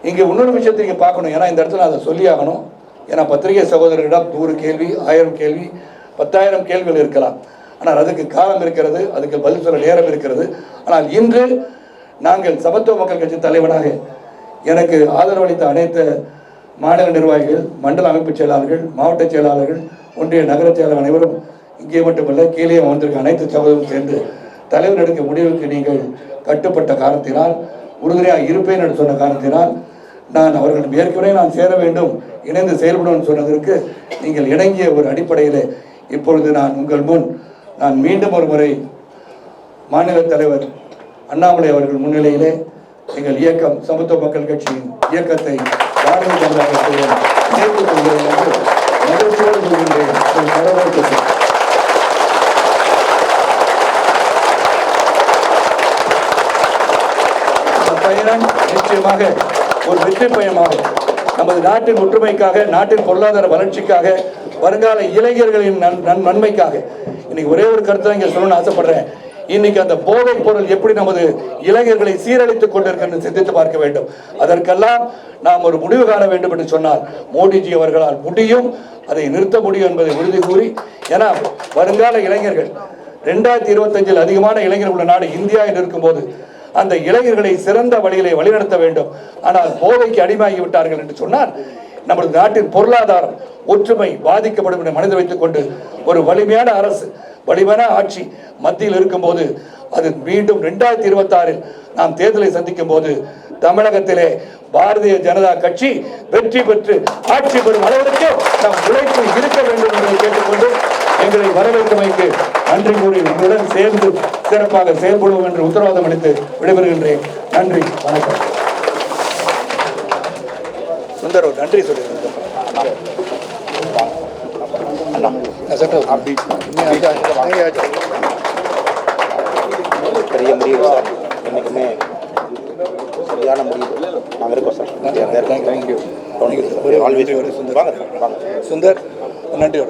இங்கே இன்னொரு விஷயத்தை நீங்கள் பார்க்கணும். ஏன்னா இந்த இடத்துல அதை சொல்லி ஆகணும். ஏன்னா பத்திரிகை சகோதரர்களிடம் 100 கேள்வி, 1000 கேள்வி, 10,000 கேள்விகள் இருக்கலாம். ஆனால் அதுக்கு காலம் இருக்கிறது, அதுக்கு பதில் சொல்ல நேரம் இருக்கிறது. ஆனால் இன்று நாங்கள் சமத்துவ மக்கள் கட்சி தலைவனாக எனக்கு ஆதரவளித்த அனைத்து மாநில நிர்வாகிகள், மண்டல அமைப்பு செயலாளர்கள், மாவட்ட செயலாளர்கள், ஒன்றிய நகர செயலாளர் அனைவரும் இங்கே மட்டுமல்ல கீழே வந்திருக்க அனைத்து சகோதரரும் சேர்ந்து தலைவர் எடுக்க முடிவுக்கு நீங்கள் கட்டுப்பட்ட காரணத்தினால், உறுதுணையாக இருப்பேன் என்று சொன்ன காரணத்தினால், நான் அவர்களிடம் ஏற்கனவே நான் சேர வேண்டும், இணைந்து செயல்படும் சொன்னதற்கு நீங்கள் இணங்கிய ஒரு அடிப்படையில் இப்பொழுது நான் உங்கள் முன் நான் மீண்டும் ஒரு முறை மாநில தலைவர் அண்ணாமலை அவர்கள் முன்னிலையிலே எங்கள் இயக்கம் சமத்துவ மக்கள் கட்சியின் இயக்கத்தை பாரதிய ஜனதா கட்சியுடன் இணைத்துக் கொள்கிறேன் என்று மகிழ்ச்சியோடு சொல்கின்றேன். பயணம் நிச்சயமாக ஒரு வெற்றி பயணமாக நமது நாட்டின் ஒற்றுமைக்காக, நாட்டின் பொருளாதார வளர்ச்சிக்காக, வருங்கால இளைஞர்களின் நன்மைக்காக. இன்னைக்கு ஒரே ஒரு கருத்தை இங்கே சொல்லணும்னு ஆசைப்படுறேன். இன்னைக்கு அந்த போதைப் பொருள் எப்படி நமது இளைஞர்களை சீரழித்துக் கொண்டிருக்கிறது சிந்தித்து பார்க்க வேண்டும். அதற்கெல்லாம் நாம் ஒரு முடிவு காண வேண்டும் என்று சொன்னால் மோடிஜி அவர்களால் முடியும், அதை நிறுத்த முடியும் என்பதை உறுதி கூறி, ஏன்னா வருங்கால இளைஞர்கள் 2025 அதிகமான இளைஞர்கள் உள்ள நாடு இந்தியா என்று இருக்கும்போது அந்த இளைஞர்களை சிறந்த வழியிலே வழிநடத்த வேண்டும். ஆனால் போதைக்கு அடிமையாகி விட்டார்கள் என்று சொன்னால் நமது நாட்டின் பொருளாதாரம் ஒற்றுமை பாதிக்கப்படும் என்ற மனதில் வைத்துக் கொண்டு ஒரு வலிமையான அரசு, வலிமையான ஆட்சி மத்தியில் இருக்கும்போது அது மீண்டும் 2026 நாம் தேர்தலை சந்திக்கும் போது தமிழகத்திலே பாரதிய ஜனதா கட்சி வெற்றி பெற்று ஆட்சி பெறும் அளவிற்கு நாம் உழைப்பு இருக்க வேண்டும் என்பதை கேட்டுக்கொண்டு எங்களை வரவேற்பமைக்கு நன்றி கூறி உங்களுடன் சேர்ந்து சிறப்பாக செயல்படுவோம் என்று உத்தரவாதம் அளித்து விடைபெறுகின்றேன். நன்றி, வணக்கம். சுந்தர் நன்றி சொல்லுங்கள். பெரிய முடிவு சார், என்றைக்குமே சரியான முடிவு. நாங்கள் இருக்கோம் சார். தேங்க்யூ. சுந்தர் நன்றி.